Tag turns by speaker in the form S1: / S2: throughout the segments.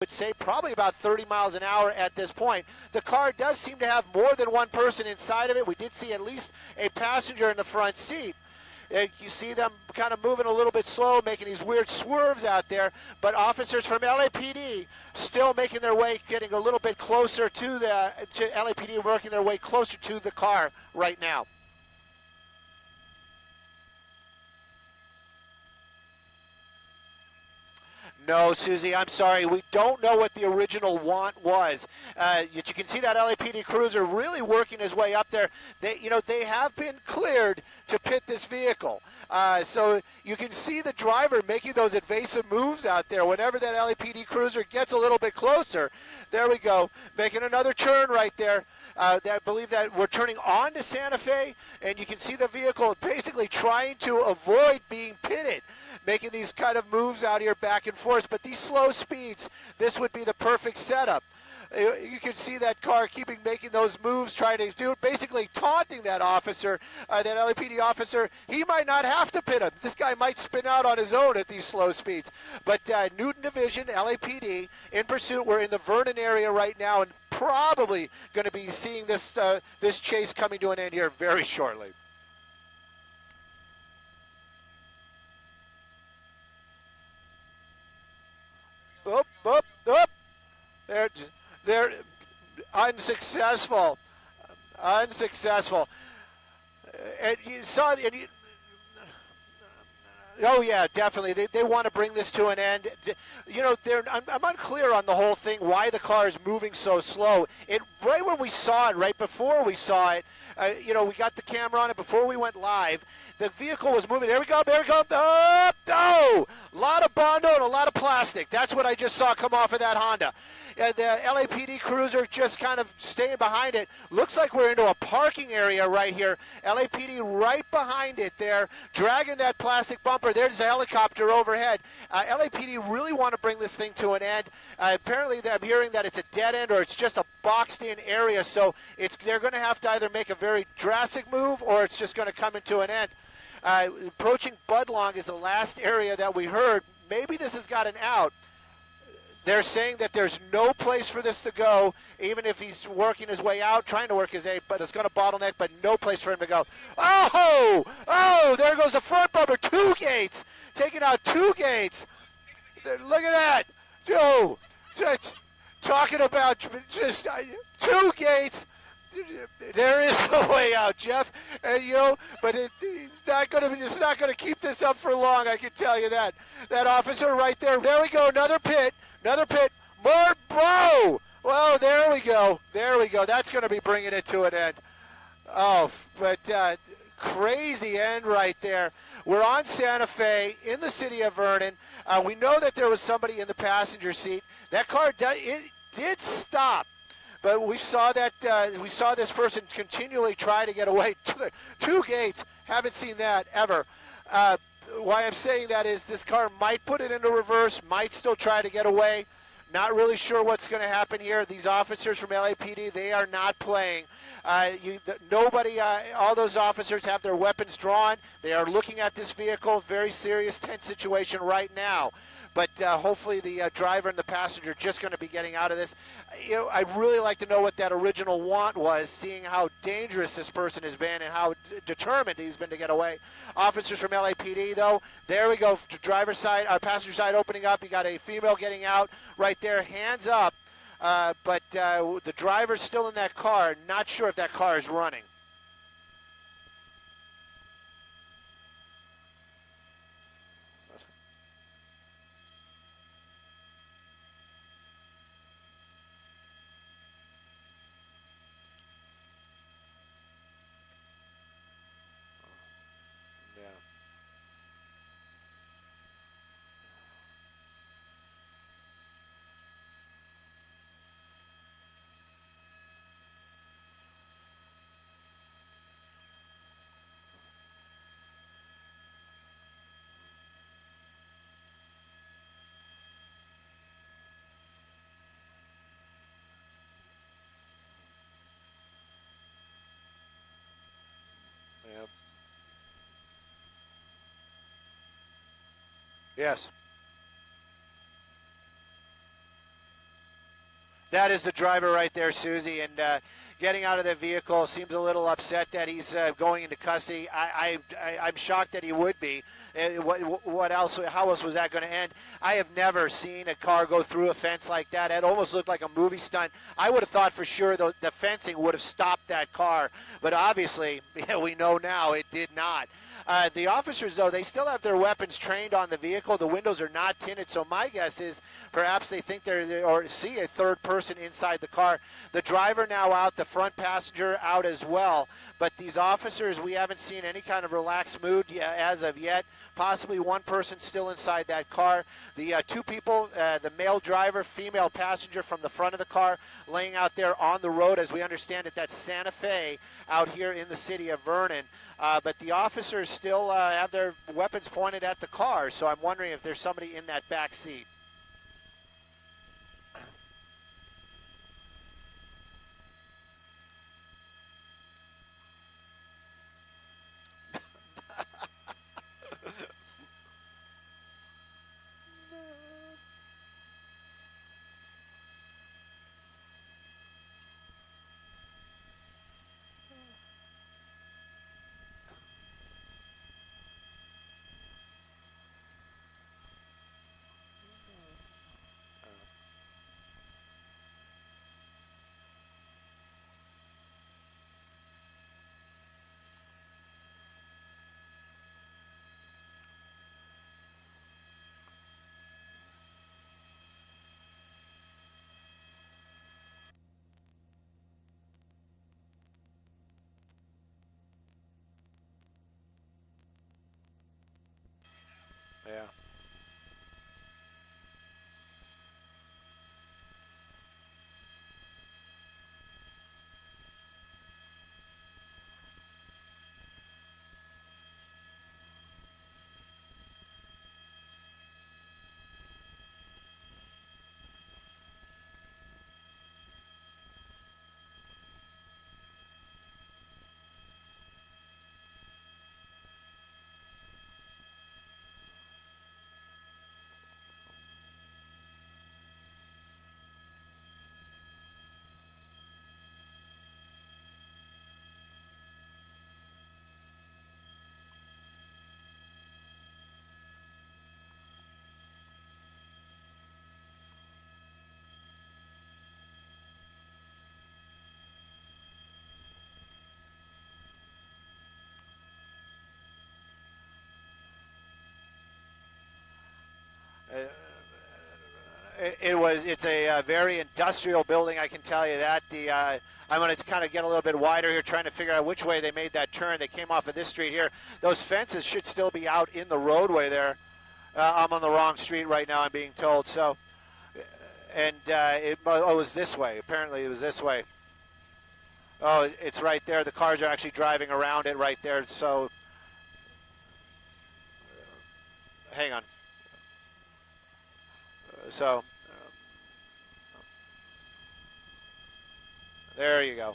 S1: would say probably about 30 miles an hour at this point. The car does seem to have more than one person inside of it. We did see at least a passenger in the front seat. You see them kind of moving a little bit slow, making these weird swerves out there, but officers from LAPD still making their way, getting a little bit closer to LAPD, working their way closer to the car right now. No, Susie, I'm sorry. We don't know what the original want was. You can see that LAPD cruiser really working his way up there. They have been cleared to pit this vehicle. So you can see the driver making those evasive moves out there. Whenever that LAPD cruiser gets a little bit closer, there we go, making another turn right there. I believe that we're turning on to Santa Fe, and you can see the vehicle basically trying to avoid being pitted, making these kind of moves out here back and forth. But these slow speeds, this would be the perfect setup. You can see that car making those moves, trying to do, basically taunting that officer, that LAPD officer. He might not have to pit him. This guy might spin out on his own at these slow speeds. But Newton Division, LAPD, in pursuit. We're in the Vernon area right now, and probably going to be seeing this chase coming to an end here very shortly. Oop, oop, oop. They're unsuccessful. Unsuccessful. And you saw, oh yeah, definitely. They want to bring this to an end. I'm unclear on the whole thing, why the car is moving so slow. Right when we saw it, right before we saw it, we got the camera on it before we went live. The vehicle was moving. There we go, there we go. Oh, a lot of Bondo and a lot of plastic. That's what I just saw come off of that Honda. The LAPD cruiser just kind of staying behind it. Looks like we're into a parking area right here. LAPD right behind it there, dragging that plastic bumper. There's a helicopter overhead. LAPD really want to bring this thing to an end. Apparently, I'm hearing that it's a dead end or it's just a boxed-in area, so they're going to have to either make a very drastic move or it's just going to come into an end. Approaching Budlong is the last area that we heard. Maybe this has got an out. They're saying that there's no place for this to go, even if he's working his way out, trying to work his way, but it's going to bottleneck, but no place for him to go. Oh, there goes the front bumper, 2 gates, taking out 2 gates. Look at that. Oh, talking about just 2 gates. There is no way out, Jeff. But it's not going to keep this up for long. I can tell you that. That officer right there. There we go. Another pit. More blow. Well, there we go. That's going to be bringing it to an end. Oh, but crazy end right there. We're on Santa Fe in the city of Vernon. We know that there was somebody in the passenger seat. That car did stop. But we saw this person continually try to get away. 2 gates. Haven't seen that ever. Why I'm saying that is this car might put it into reverse, might still try to get away. Not really sure what's going to happen here. These officers from LAPD, they are not playing. All those officers have their weapons drawn. They are looking at this vehicle. Very serious, tense situation right now. But hopefully the driver and the passenger are just going to be getting out of this. I'd really like to know what that original want was, seeing how dangerous this person has been and how determined he's been to get away. Officers from LAPD, though, there we go. Driver's side, passenger side opening up. You got a female getting out right there, hands up. But the driver's still in that car. Not sure if that car is running. Yep. Yes. That is the driver right there, Susie, and getting out of the vehicle. Seems a little upset that he's going into custody. I'm shocked that he would be. What else? How else was that going to end? I have never seen a car go through a fence like that. It almost looked like a movie stunt. I would have thought for sure the fencing would have stopped that car, but obviously we know now it did not. The officers, though, they still have their weapons trained on the vehicle. The windows are not tinted, so my guess is perhaps they think or see a third person inside the car. The driver now out, the front passenger out as well. But these officers, we haven't seen any kind of relaxed mood as of yet. Possibly one person still inside that car. The two people, the male driver, female passenger from the front of the car, laying out there on the road, as we understand it, that's Santa Fe out here in the city of Vernon. But the officers still have their weapons pointed at the car, so I'm wondering if there's somebody in that back seat. Yeah. It's a very industrial building, I can tell you that. I'm going to kind of get a little bit wider here, trying to figure out which way they made that turn. They came off of this street here. Those fences should still be out in the roadway there. I'm on the wrong street right now, I'm being told. So, and it was this way. Apparently it was this way. Oh, it's right there. The cars are actually driving around it right there. So, hang on. So, there you go.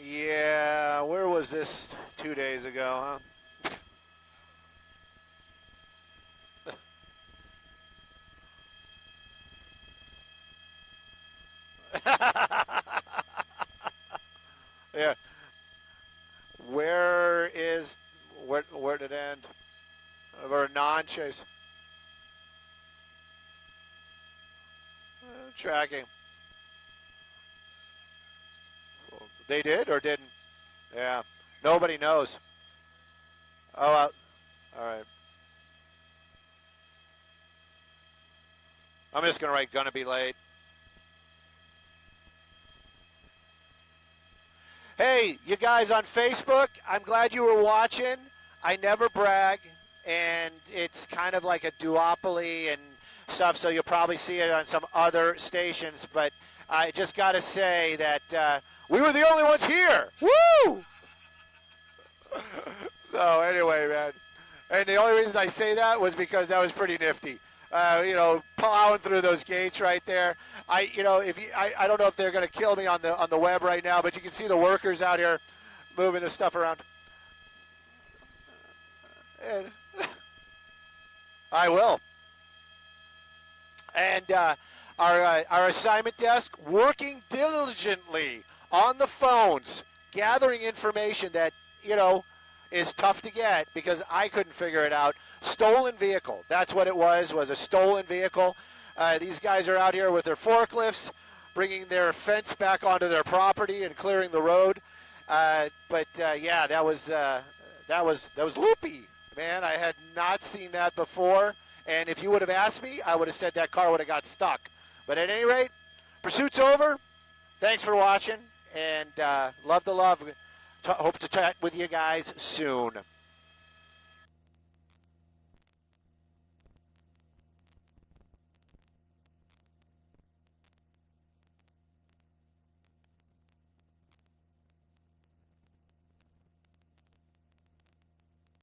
S1: Yeah, where was this 2 days ago, huh? Yeah. Where did it end? Or non-chase. Tracking. They did or didn't? Yeah. Nobody knows. Oh, all right. I'm just going to write gonna be late. Hey, you guys on Facebook, I'm glad you were watching. I never brag, and it's kind of like a duopoly and stuff, so you'll probably see it on some other stations, but I just got to say that we were the only ones here. Woo! So anyway, man, and the only reason I say that was because that was pretty nifty. Plowing through those gates right there. I don't know if they're going to kill me on the web right now, but you can see the workers out here moving the stuff around. And I will. And our assignment desk working diligently on the phones, gathering information that is tough to get because I couldn't figure it out. Stolen vehicle. That's what it was a stolen vehicle. These guys are out here with their forklifts, bringing their fence back onto their property and clearing the road. Yeah, that was loopy, man. I had not seen that before. And if you would have asked me, I would have said that car would have got stuck. But at any rate, pursuit's over. Thanks for watching, and love the love. Hope to chat with you guys soon.